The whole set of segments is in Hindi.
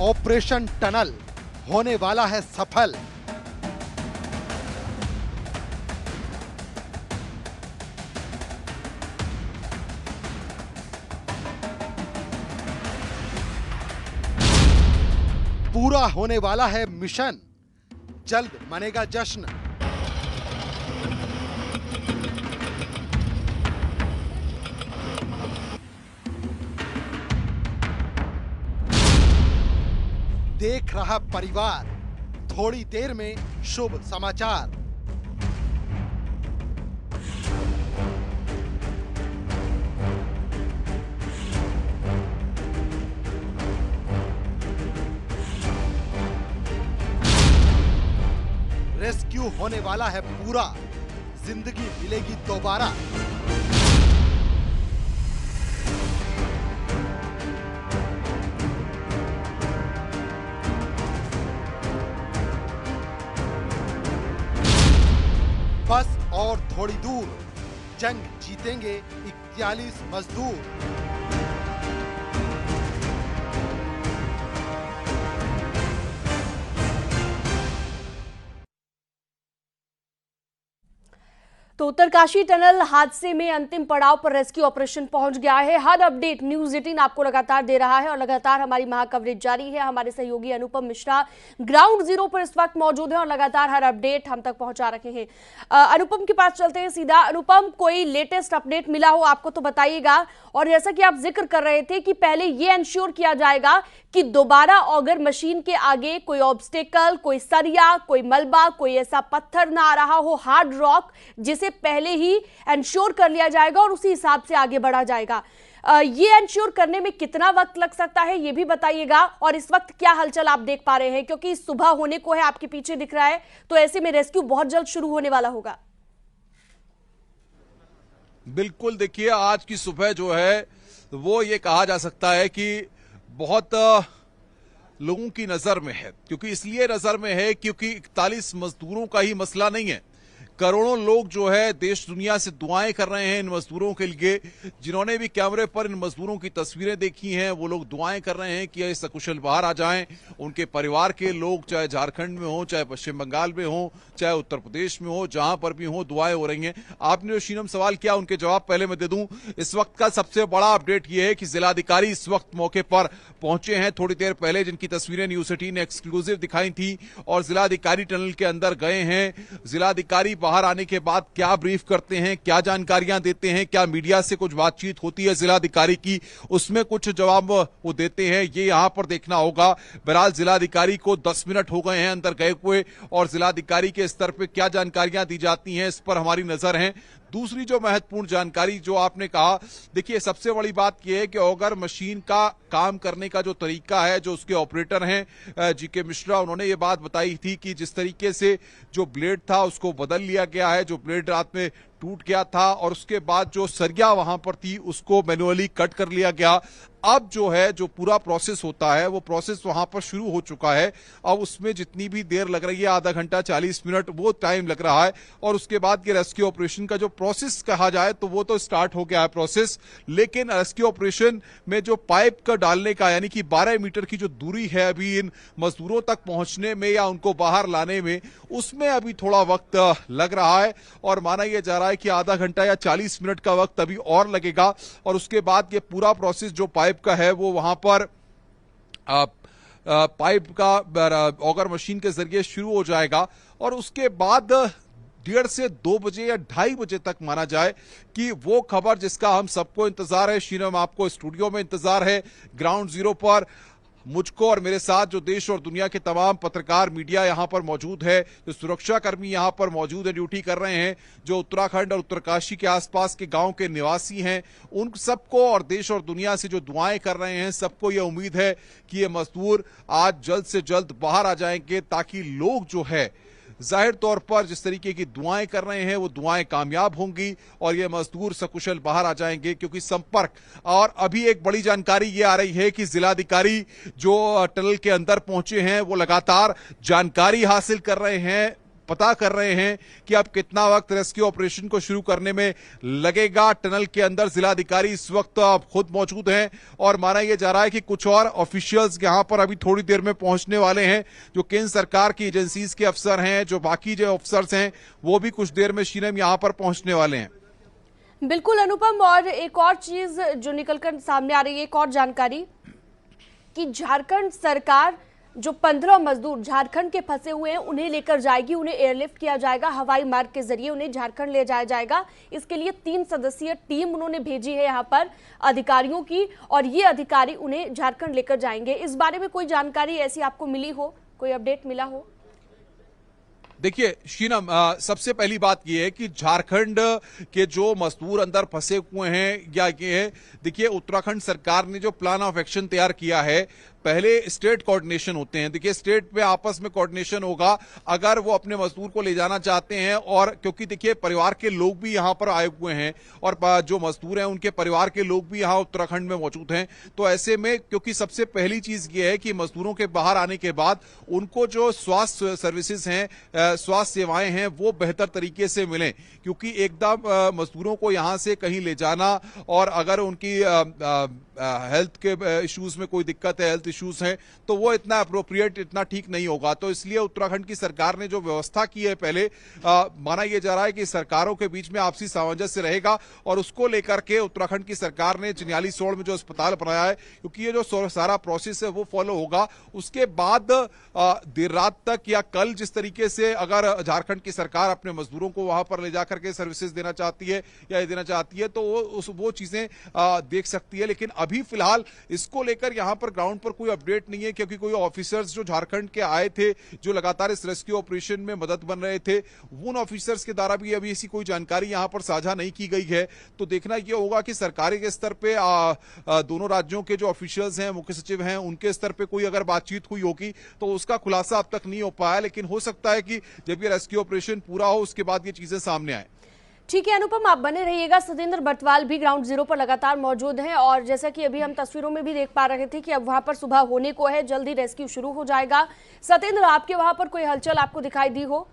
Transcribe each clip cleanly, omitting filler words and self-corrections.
ऑपरेशन टनल होने वाला है सफल। पूरा होने वाला है मिशन, जल्द मनेगा जश्न। देख रहा परिवार, थोड़ी देर में शुभ समाचार। रेस्क्यू होने वाला है पूरा, जिंदगी मिलेगी दोबारा। बस और थोड़ी दूर, जंग जीतेंगे 41 मजदूर। तो उत्तरकाशी टनल हादसे में अंतिम पड़ाव पर रेस्क्यू ऑपरेशन पहुंच गया है। हर अपडेट न्यूज़ 18 आपको लगातार दे रहा है और लगातार हमारी महाकवरेज जारी है। हमारे सहयोगी अनुपम मिश्रा ग्राउंड जीरो पर इस वक्त मौजूद है और लगातार हर अपडेट हम तक पहुंचा रहे हैं। अनुपम के पास चलते हैं सीधा। अनुपम, कोई लेटेस्ट अपडेट मिला हो आपको तो बताइएगा। और जैसा कि आप जिक्र कर रहे थे कि पहले ये इंश्योर किया जाएगा कि दोबारा ऑगर मशीन के आगे कोई ऑब्स्टेकल, कोई सरिया, कोई मलबा, कोई ऐसा पत्थर ना आ रहा हो, हार्ड रॉक, जिसे पहले ही इंश्योर कर लिया जाएगा और उसी हिसाब से आगे बढ़ा जाएगा। ये इंश्योर करने में कितना वक्त लग सकता है ये भी बताइएगा। और इस वक्त क्या हलचल आप देख पा रहे हैं, क्योंकि सुबह होने को है, आपके पीछे दिख रहा है, तो ऐसे में रेस्क्यू बहुत जल्द शुरू होने वाला होगा। बिल्कुल, देखिए आज की सुबह जो है वो ये कहा जा सकता है कि बहुत लोगों की नजर में है। क्योंकि इसलिए नजर में है क्योंकि 41 मजदूरों का ही मसला नहीं है, करोड़ों लोग जो है देश दुनिया से दुआएं कर रहे हैं इन मजदूरों के लिए। जिन्होंने भी कैमरे पर इन मजदूरों की तस्वीरें देखी हैं वो लोग दुआएं कर रहे हैं कि ये सकुशल बाहर आ जाएं। उनके परिवार के लोग, चाहे झारखंड में हो, चाहे पश्चिम बंगाल में हो, चाहे उत्तर प्रदेश में हो, जहां पर भी हो, दुआएं हो रही हैं। आपने जो शीनम सवाल किया उनके जवाब पहले मैं दे दूं। इस वक्त का सबसे बड़ा अपडेट यह है कि जिलाधिकारी इस वक्त मौके पर पहुंचे हैं थोड़ी देर पहले, जिनकी तस्वीरें न्यूज़ 18 ने एक्सक्लूसिव दिखाई थी। और जिलाधिकारी टनल के अंदर गए हैं। जिलाधिकारी बाहर आने के बाद क्या ब्रीफ करते हैं, क्या जानकारियां देते हैं, क्या मीडिया से कुछ बातचीत होती है जिलाधिकारी की, उसमें कुछ जवाब वो देते हैं, ये यहां पर देखना होगा। बहरहाल जिलाधिकारी को 10 मिनट हो गए हैं अंदर गए हुए और जिलाधिकारी के स्तर पर क्या जानकारियां दी जाती हैं इस पर हमारी नजर है। दूसरी जो महत्वपूर्ण जानकारी जो आपने कहा, देखिए सबसे बड़ी बात यह है कि ऑगर मशीन का काम करने का जो तरीका है, जो उसके ऑपरेटर हैं जीके मिश्रा, उन्होंने ये बात बताई थी कि जिस तरीके से जो ब्लेड था उसको बदल लिया गया है, जो ब्लेड रात में टूट गया था और उसके बाद जो सरिया वहां पर थी उसको मैनुअली कट कर लिया गया। अब जो है जो पूरा प्रोसेस होता है वो प्रोसेस वहां पर शुरू हो चुका है। अब उसमें जितनी भी देर लग रही है, आधा घंटा 40 मिनट वो टाइम लग रहा है। और उसके बाद के रेस्क्यू ऑपरेशन का जो प्रोसेस कहा जाए तो वो तो स्टार्ट हो गया है प्रोसेस। लेकिन रेस्क्यू ऑपरेशन में जो पाइप का डालने का, यानी कि 12 मीटर की जो दूरी है अभी इन मजदूरों तक पहुंचने में या उनको बाहर लाने में, उसमें अभी थोड़ा वक्त लग रहा है। और माना यह जा रहा है कि आधा घंटा या 40 मिनट का वक्त अभी और लगेगा। और उसके बाद ये पूरा प्रोसेस जो पाइप का है वो वहां पर पाइप का ऑगर मशीन के जरिए शुरू हो जाएगा। और उसके बाद 1:30 से 2 बजे या 2:30 बजे तक माना जाए कि वो खबर जिसका हम सबको इंतजार है, शीनम आपको स्टूडियो में इंतजार है, ग्राउंड जीरो पर मुझको और मेरे साथ जो देश और दुनिया के तमाम पत्रकार मीडिया यहां पर मौजूद है, जो सुरक्षाकर्मी यहां पर मौजूद है, ड्यूटी कर रहे हैं, जो उत्तराखंड और उत्तरकाशी के आसपास के गांव के निवासी हैं, उन सबको और देश और दुनिया से जो दुआएं कर रहे हैं, सबको यह उम्मीद है कि ये मजदूर आज जल्द से जल्द बाहर आ जाएंगे, ताकि लोग जो है जाहिर तौर पर जिस तरीके की दुआएं कर रहे हैं वो दुआएं कामयाब होंगी और ये मजदूर सकुशल बाहर आ जाएंगे। क्योंकि संपर्क, और अभी एक बड़ी जानकारी ये आ रही है कि जिलाधिकारी जो टनल के अंदर पहुंचे हैं वो लगातार जानकारी हासिल कर रहे हैं, पता कर रहे हैं कि अब कितना वक्त रेस्क्यू ऑपरेशन को शुरू करने में लगेगा। टनल के अंदर जिलाधिकारी इस वक्त खुद मौजूद हैं और माना यह जा रहा है कि कुछ और ऑफिशियल्स यहां पर अभी थोड़ी देर में पहुंचने वाले हैं। जो केंद्र सरकार की एजेंसीज के अफसर हैं, जो बाकी जो अफसर्स हैं, वो भी कुछ देर में शीनम यहां पर पहुंचने वाले हैं। बिल्कुल अनुपम, और एक और चीज जो निकलकर सामने आ रही है, एक और जानकारी कि झारखंड सरकार जो 15 मजदूर झारखंड के फंसे हुए हैं उन्हें लेकर जाएगी, उन्हें एयरलिफ्ट किया जाएगा, हवाई मार्ग के जरिए उन्हें झारखंड ले जाया जाएगा। इसके लिए 3 सदस्यीय टीम उन्होंने भेजी है यहाँ पर अधिकारियों की, और ये अधिकारी उन्हें झारखंड लेकर जाएंगे। इस बारे में कोई जानकारी ऐसी आपको मिली हो, कोई अपडेट मिला हो? देखिए शीनम, सबसे पहली बात यह है कि झारखंड के जो मजदूर अंदर फंसे हुए हैं या ये है, देखिए उत्तराखंड सरकार ने जो प्लान ऑफ एक्शन तैयार किया है, पहले स्टेट कोऑर्डिनेशन होते हैं। देखिए स्टेट में आपस में कोऑर्डिनेशन होगा अगर वो अपने मजदूर को ले जाना चाहते हैं, और क्योंकि देखिए परिवार के लोग भी यहां पर आए हुए हैं और जो मजदूर हैं उनके परिवार के लोग भी यहां उत्तराखंड में मौजूद हैं। तो ऐसे में क्योंकि सबसे पहली चीज ये है कि मजदूरों के बाहर आने के बाद उनको जो स्वास्थ्य सर्विसेज हैं, स्वास्थ्य सेवाएं हैं, वो बेहतर तरीके से मिलें, क्योंकि एकदम मजदूरों को यहां से कहीं ले जाना और अगर उनकी हेल्थ के इश्यूज में कोई दिक्कत है, हेल्थ इश्यूज हैं, तो वो इतना अप्रोप्रिएट, इतना ठीक नहीं होगा। तो इसलिए उत्तराखंड की सरकार ने जो व्यवस्था की है, पहले माना यह जा रहा है कि सरकारों के बीच में आपसी सामंजस्य रहेगा और उसको लेकर के उत्तराखंड की सरकार ने चिन्यालीसोड़ में जो अस्पताल बनाया है, क्योंकि ये जो सारा प्रोसेस है वो फॉलो होगा। उसके बाद देर रात तक या कल जिस तरीके से अगर झारखंड की सरकार अपने मजदूरों को वहां पर ले जाकर के सर्विसेज देना चाहती है या देना चाहती है, तो वो चीजें देख सकती है। लेकिन अभी फिलहाल इसको लेकर यहां पर ग्राउंड पर कोई अपडेट नहीं है, क्योंकि कोई ऑफिसर्स जो झारखंड के आए थे, जो लगातार इस रेस्क्यू ऑपरेशन में मदद बन रहे थे, उन ऑफिसर्स के द्वारा भी अभी ऐसी कोई जानकारी यहां पर साझा नहीं की गई है। तो देखना यह होगा कि सरकारी के स्तर पे दोनों राज्यों के जो ऑफिशियल्स हैं, मुख्य सचिव हैं, उनके स्तर पे कोई अगर बातचीत हुई होगी तो उसका खुलासा अब तक नहीं हो पाया। लेकिन हो सकता है कि जब ये रेस्क्यू ऑपरेशन पूरा हो उसके बाद ये चीजें सामने आए। ठीक है अनुपम, आप बने रहिएगा। सतेंद्र बटवाल भी ग्राउंड जीरो पर लगातार मौजूद हैं, और जैसा कि अभी हम तस्वीरों में भी देख पा रहे थे कि अब वहां पर सुबह होने को है, जल्दी रेस्क्यू शुरू हो जाएगा। सतेंद्र, आपके वहां पर कोई हलचल आपको दिखाई दी हो?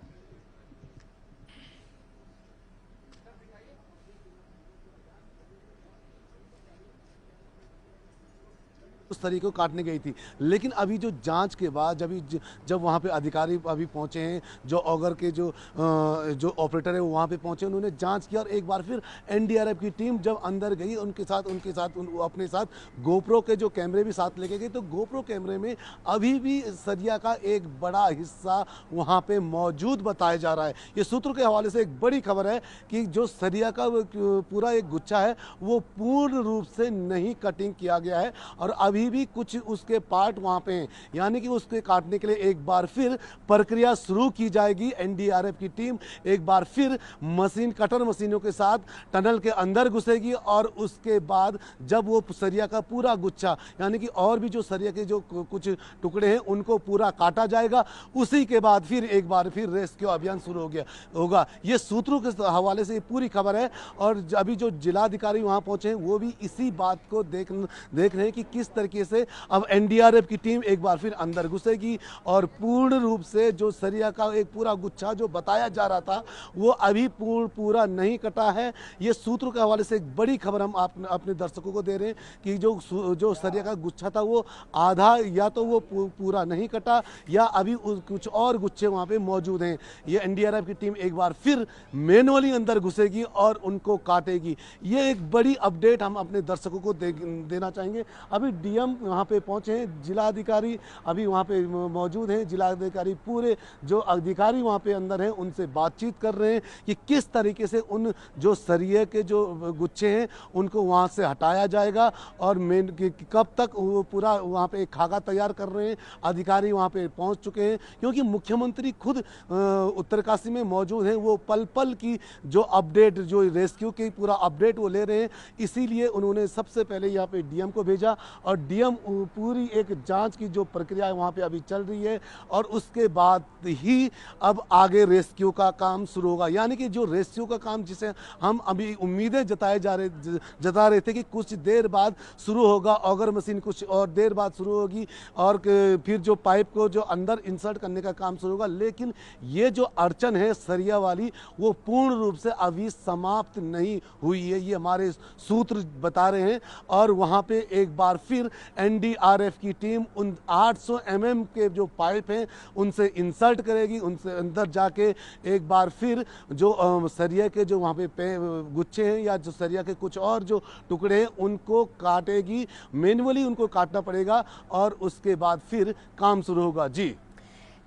उस तरीके को काटने गई थी, लेकिन अभी जो जांच के बाद जब वहाँ पे अधिकारी अभी पहुँचे हैं, जो ऑगर के जो ऑपरेटर है वो वहाँ पे पहुँचे, उन्होंने जांच किया और एक बार फिर एनडीआरएफ की टीम जब अंदर गई अपने साथ गोप्रो के जो कैमरे भी साथ लेके गए, तो गोप्रो कैमरे में अभी भी सरिया का एक बड़ा हिस्सा वहाँ पे मौजूद बताया जा रहा है। ये सूत्रों के हवाले से एक बड़ी खबर है कि जो सरिया का पूरा एक गुच्छा है वो पूर्ण रूप से नहीं कटिंग किया गया है और अभी भी कुछ उसके पार्ट वहां पे हैं, यानी कि उसके काटने के लिए एक बार फिर प्रक्रिया शुरू की जाएगी। एनडीआरएफ की टीम एक बार फिर कटर मशीनों के साथ टनल के अंदर घुसेगी और उसके बाद जब वो सरिया का पूरा गुच्छा, यानी कि और भी जो सरिया के जो कुछ टुकड़े हैं उनको पूरा काटा जाएगा, उसी के बाद फिर एक बार फिर रेस्क्यू अभियान शुरू होगा। ये सूत्रों के हवाले से ये पूरी खबर है। और अभी जो जिलाधिकारी वहां पहुंचे हैं वो भी इसी बात को देख रहे हैं कि किस तरीके से अब एनडीआरएफ की टीम एक बार फिर अंदर घुसेगी और पूर्ण रूप से जो सरिया का एक पूरा गुच्छा जो बताया जा रहा था वो अभी पूरा नहीं कटा है। ये सूत्रों के हवाले से एक बड़ी खबर हम अपने दर्शकों को दे रहे हैं कि जो सरिया का गुच्छा था वो आधा या तो वो पूरा नहीं कटा या अभी कुछ और गुच्छे वहां पे मौजूद हैं। ये एनडीआरएफ की टीम एक बार फिर मैनुअली अंदर घुसेगी और उनको काटेगी। ये एक बड़ी अपडेट हम अपने दर्शकों को देना चाहेंगे। अभी डीएम वहाँ पे पहुँचे हैं, जिलाधिकारी अभी वहाँ पे मौजूद हैं। जिलाधिकारी पूरे जो अधिकारी वहाँ पे अंदर हैं उनसे बातचीत कर रहे हैं कि किस तरीके से उन जो सरिये के जो गुच्छे हैं उनको वहाँ से हटाया जाएगा और कब तक वो पूरा वहाँ पे एक खाका तैयार कर रहे हैं। अधिकारी वहाँ पे पहुँच चुके हैं क्योंकि मुख्यमंत्री खुद उत्तरकाशी में मौजूद हैं। वो पल पल की जो अपडेट, जो रेस्क्यू की पूरा अपडेट वो ले रहे हैं, इसीलिए उन्होंने सबसे पहले यहाँ पे डीएम को भेजा और डीएम पूरी एक जांच की जो प्रक्रिया है वहाँ पे अभी चल रही है और उसके बाद ही अब आगे रेस्क्यू का काम शुरू होगा। यानी कि जो रेस्क्यू का काम जिसे हम अभी उम्मीदें जता रहे थे कि कुछ देर बाद शुरू होगा, ऑगर मशीन कुछ और देर बाद शुरू होगी और फिर जो पाइप को जो अंदर इंसर्ट करने का काम शुरू होगा, लेकिन ये जो अड़चन है सरिया वाली वो पूर्ण रूप से अभी समाप्त नहीं हुई है, ये हमारे सूत्र बता रहे हैं। और वहाँ पे एक बार फिर एनडीआरएफ की टीम उन 800 mm के जो पाइप हैं उनसे इंसर्ट करेगी, उनसे अंदर जाके एक बार फिर जो सरिया के जो वहाँ पे गुच्छे हैं या जो सरिया के कुछ और जो टुकड़े हैं उनको काटेगी, मैन्युअली उनको काटना पड़ेगा और उसके बाद फिर काम शुरू होगा। जी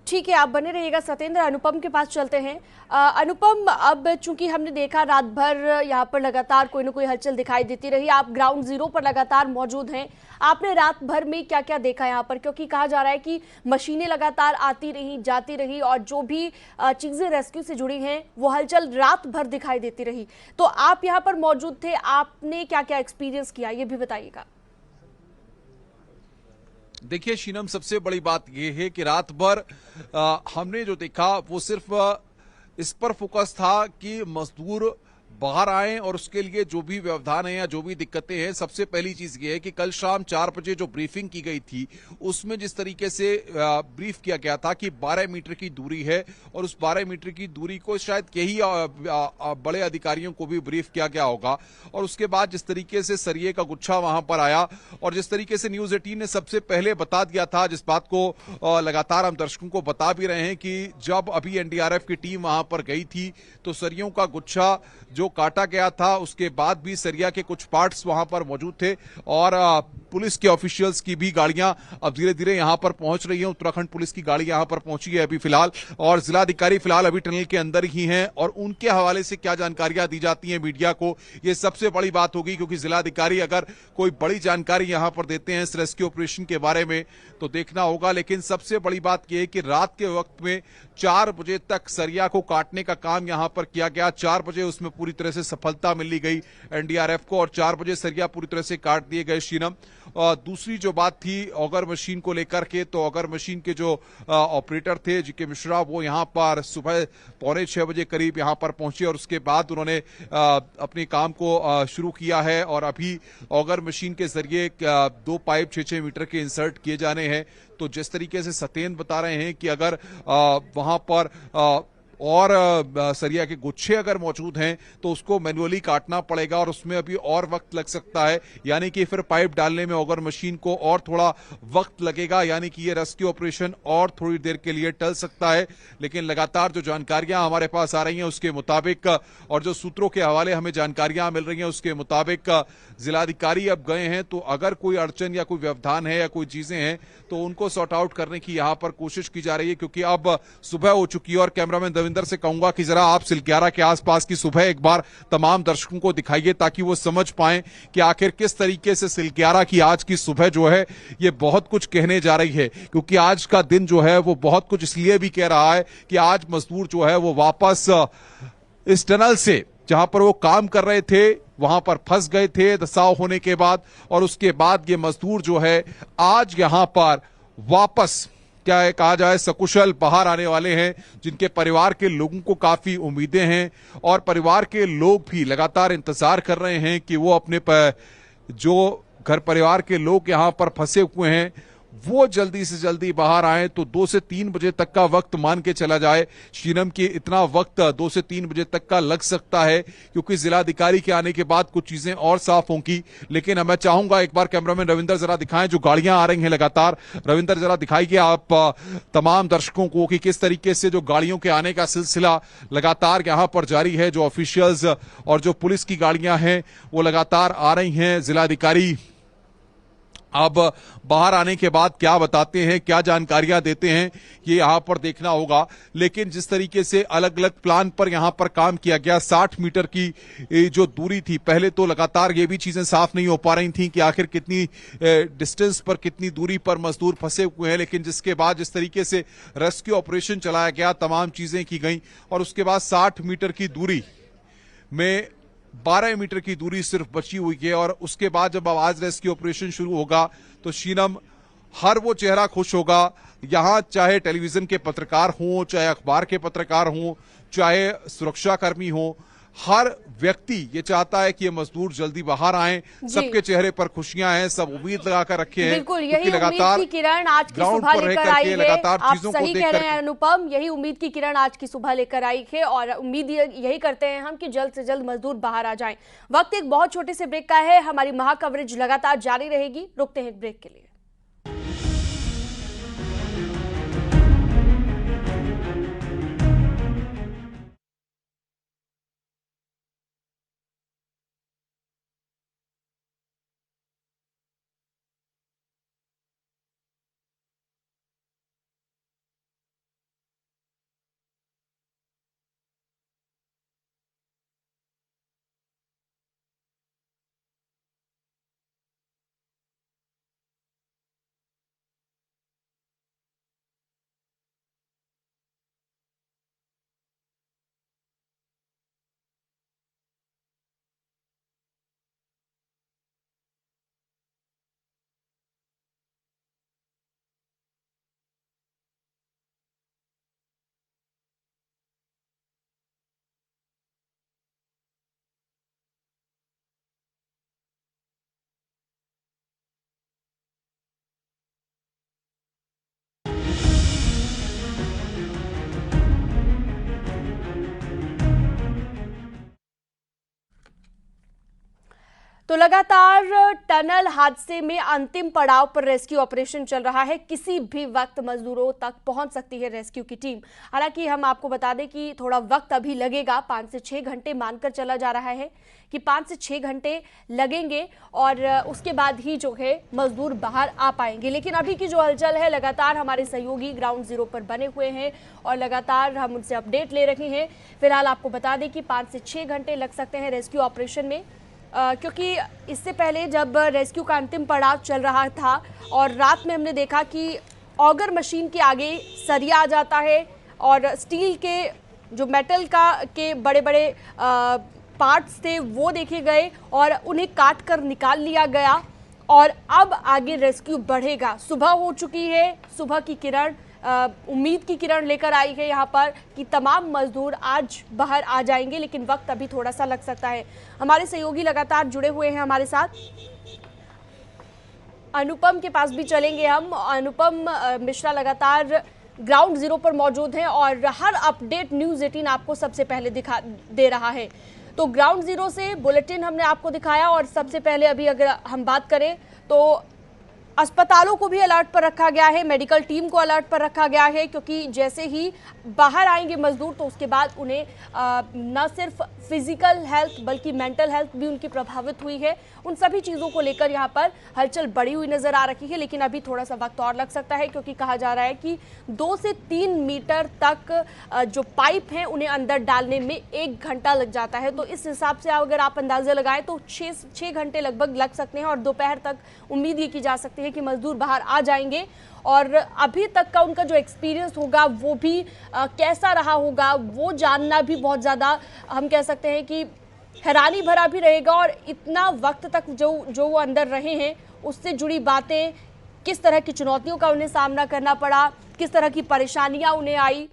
ठीक है, आप बने रहिएगा। सत्येंद्र, अनुपम के पास चलते हैं। अनुपम, अब चूंकि हमने देखा रात भर यहाँ पर लगातार कोई ना कोई हलचल दिखाई देती रही, आप ग्राउंड जीरो पर लगातार मौजूद हैं, आपने रात भर में क्या क्या देखा यहाँ पर? क्योंकि कहा जा रहा है कि मशीनें लगातार आती रही जाती रही और जो भी चीजें रेस्क्यू से जुड़ी हैं वो हलचल रात भर दिखाई देती रही। तो आप यहाँ पर मौजूद थे, आपने क्या क्या एक्सपीरियंस किया ये भी बताइएगा। देखिए शीनम, सबसे बड़ी बात यह है कि रात भर हमने जो देखा वो सिर्फ इस पर फोकस था कि मजदूर बाहर आए और उसके लिए जो भी व्यवधान है या जो भी दिक्कतें हैं, सबसे पहली चीज ये है कि कल शाम 4 बजे जो ब्रीफिंग की गई थी उसमें जिस तरीके से ब्रीफ किया गया था कि 12 मीटर की दूरी है और उस 12 मीटर की दूरी को शायद यही बड़े अधिकारियों को भी ब्रीफ किया गया होगा। और उसके बाद जिस तरीके से सरिये का गुच्छा वहां पर आया और जिस तरीके से न्यूज 18 ने सबसे पहले बता दिया था, जिस बात को लगातार हम दर्शकों को बता भी रहे हैं कि जब अभी एनडीआरएफ की टीम वहां पर गई थी तो सरियों का गुच्छा जो काटा गया था उसके बाद भी सरिया के कुछ पार्ट्स वहां पर मौजूद थे और पुलिस के ऑफिशियल्स की भी गाड़ियां अब धीरे धीरे यहां पर पहुंच रही हैं। उत्तराखंड पुलिस की गाड़ी यहां पर पहुंची है अभी फिलहाल और जिलाधिकारी फिलहाल अभी टनल के अंदर ही हैं और उनके हवाले से क्या जानकारियां दी जाती हैं मीडिया को, ये सबसे बड़ी बात होगी। क्योंकि जिलाधिकारी अगर कोई बड़ी जानकारी यहां पर देते हैं इस रेस्क्यू ऑपरेशन के बारे में तो देखना होगा। लेकिन सबसे बड़ी बात यह है कि रात के वक्त में 4 बजे तक सरिया को काटने का काम यहां पर किया गया। 4 बजे उसमें पूरी तरह से सफलता मिली गई एनडीआरएफ को और 4 बजे सरिया पूरी तरह से काट दिए गए। शीनम, दूसरी जो बात थी ऑगर मशीन को लेकर के, तो ऑगर मशीन के जो ऑपरेटर थे जीके मिश्रा, वो यहां पर सुबह 5:45 बजे करीब यहां पर पहुंचे और उसके बाद उन्होंने अपने काम को शुरू किया है और अभी ऑगर मशीन के जरिए 2 पाइप 6-6 मीटर के इंसर्ट किए जाने हैं। तो जिस तरीके से सत्येंद्र बता रहे हैं कि अगर वहां पर और सरिया के गुच्छे अगर मौजूद हैं तो उसको मैन्युअली काटना पड़ेगा और उसमें अभी और वक्त लग सकता है, यानी कि फिर पाइप डालने में ऑगर मशीन को और थोड़ा वक्त लगेगा, यानी कि ये रेस्क्यू ऑपरेशन और थोड़ी देर के लिए टल सकता है। लेकिन लगातार जो जानकारियां हमारे पास आ रही हैं उसके मुताबिक और जो सूत्रों के हवाले हमें जानकारियां मिल रही हैं उसके मुताबिक जिलाधिकारी अब गए हैं, तो अगर कोई अड़चन या कोई व्यवधान है या कोई चीजें हैं तो उनको सॉर्ट आउट करने की यहां पर कोशिश की जा रही है। क्योंकि अब सुबह हो चुकी है और कैमरामैन दविंदर से कहूंगा कि जरा आप सिलक्यारा के आसपास की सुबह एक बार तमाम दर्शकों को दिखाइए ताकि वो समझ पाएं कि आखिर किस तरीके से सिलक्यारा की आज की सुबह जो है ये बहुत कुछ कहने जा रही है। क्योंकि आज का दिन जो है वो बहुत कुछ इसलिए भी कह रहा है कि आज मजदूर जो है वो वापस इस टनल से जहां पर वो काम कर रहे थे वहां पर फंस गए थे धसाव होने के बाद, और उसके बाद ये मजदूर जो है आज यहां पर वापस क्या कहा जाए सकुशल बाहर आने वाले हैं, जिनके परिवार के लोगों को काफी उम्मीदें हैं और परिवार के लोग भी लगातार इंतजार कर रहे हैं कि वो अपने जो घर परिवार के लोग यहां पर फंसे हुए हैं वो जल्दी से जल्दी बाहर आए। तो 2 से 3 बजे तक का वक्त मान के चला जाए शीनम की, इतना वक्त 2 से 3 बजे तक का लग सकता है क्योंकि जिलाधिकारी के आने के बाद कुछ चीजें और साफ होंगी। लेकिन मैं चाहूंगा एक बार कैमरामैन रविंदर जरा दिखाएं जो गाड़ियां आ रही हैं लगातार। रविंदर जरा दिखाइए आप तमाम दर्शकों को कि किस तरीके से जो गाड़ियों के आने का सिलसिला लगातार यहां पर जारी है। जो ऑफिशियल्स और जो पुलिस की गाड़ियां हैं वो लगातार आ रही हैं। जिलाधिकारी अब बाहर आने के बाद क्या बताते हैं, क्या जानकारियां देते हैं, ये यहां पर देखना होगा। लेकिन जिस तरीके से अलग अलग प्लान पर यहां पर काम किया गया, 60 मीटर की जो दूरी थी, पहले तो लगातार ये भी चीजें साफ नहीं हो पा रही थी कि आखिर कितनी डिस्टेंस पर कितनी दूरी पर मजदूर फंसे हुए हैं। लेकिन जिसके बाद जिस तरीके से रेस्क्यू ऑपरेशन चलाया गया, तमाम चीजें की गई और उसके बाद 60 मीटर की दूरी में 12 मीटर की दूरी सिर्फ बची हुई है। और उसके बाद जब आज रेस्क्यू ऑपरेशन शुरू होगा तो शीनम हर वो चेहरा खुश होगा। यहां चाहे टेलीविजन के पत्रकार हों, चाहे अखबार के पत्रकार हों, चाहे सुरक्षाकर्मी हों, हर व्यक्ति ये चाहता है कि ये मजदूर जल्दी बाहर आए। सबके चेहरे पर खुशियां हैं, सब उम्मीद लगाकर रखे हैं। बिल्कुल, यही उम्मीद की किरण आज की सुबह लेकर आई है। आप सही कह रहे हैं अनुपम, यही उम्मीद की किरण आज की सुबह लेकर आई है और उम्मीद यही करते हैं हम कि जल्द से जल्द मजदूर बाहर आ जाएं। वक्त एक बहुत छोटे से ब्रेक का है, हमारी महा कवरेज लगातार जारी रहेगी। रुकते हैं एक ब्रेक के लिए। तो लगातार टनल हादसे में अंतिम पड़ाव पर रेस्क्यू ऑपरेशन चल रहा है। किसी भी वक्त मजदूरों तक पहुंच सकती है रेस्क्यू की टीम। हालांकि हम आपको बता दें कि थोड़ा वक्त अभी लगेगा, 5 से 6 घंटे मानकर चला जा रहा है कि 5 से 6 घंटे लगेंगे और उसके बाद ही जो है मजदूर बाहर आ पाएंगे। लेकिन अभी की जो हलचल है, लगातार हमारे सहयोगी ग्राउंड जीरो पर बने हुए हैं और लगातार हम उनसे अपडेट ले रहे हैं। फिलहाल आपको बता दें कि 5 से 6 घंटे लग सकते हैं रेस्क्यू ऑपरेशन में, क्योंकि इससे पहले जब रेस्क्यू का अंतिम पड़ाव चल रहा था और रात में हमने देखा कि ऑगर मशीन के आगे सरिया आ जाता है और स्टील के जो मेटल के बड़े बड़े पार्ट्स थे वो देखे गए और उन्हें काट कर निकाल लिया गया और अब आगे रेस्क्यू बढ़ेगा। सुबह हो चुकी है, सुबह की किरण उम्मीद की किरण लेकर आई है यहाँ पर कि तमाम मजदूर आज बाहर आ जाएंगे, लेकिन वक्त अभी थोड़ा सा लग सकता है। हमारे सहयोगी लगातार जुड़े हुए हैं हमारे साथ। अनुपम के पास भी चलेंगे हम। अनुपम मिश्रा लगातार ग्राउंड जीरो पर मौजूद हैं और हर अपडेट न्यूज़ 18 आपको सबसे पहले दिखा दे रहा है। तो ग्राउंड जीरो से बुलेटिन हमने आपको दिखाया और सबसे पहले अभी अगर हम बात करें तो अस्पतालों को भी अलर्ट पर रखा गया है, मेडिकल टीम को अलर्ट पर रखा गया है, क्योंकि जैसे ही बाहर आएंगे मजदूर तो उसके बाद उन्हें न सिर्फ फिजिकल हेल्थ बल्कि मेंटल हेल्थ भी उनकी प्रभावित हुई है। उन सभी चीज़ों को लेकर यहाँ पर हलचल बढ़ी हुई नजर आ रही है, लेकिन अभी थोड़ा सा वक्त और लग सकता है क्योंकि कहा जा रहा है कि 2 से 3 मीटर तक जो पाइप हैं उन्हें अंदर डालने में 1 घंटा लग जाता है। तो इस हिसाब से अगर आप अंदाजा लगाएं तो 6 घंटे लगभग लग सकते हैं और दोपहर तक उम्मीद ये की जा सकती है कि मजदूर बाहर आ जाएंगे और अभी तक का उनका जो एक्सपीरियंस होगा वो भी कैसा रहा होगा वो जानना भी बहुत ज़्यादा हम कह सकते हैं कि हैरानी भरा भी रहेगा। और इतना वक्त तक जो वो अंदर रहे हैं उससे जुड़ी बातें, किस तरह की चुनौतियों का उन्हें सामना करना पड़ा, किस तरह की परेशानियां उन्हें आई,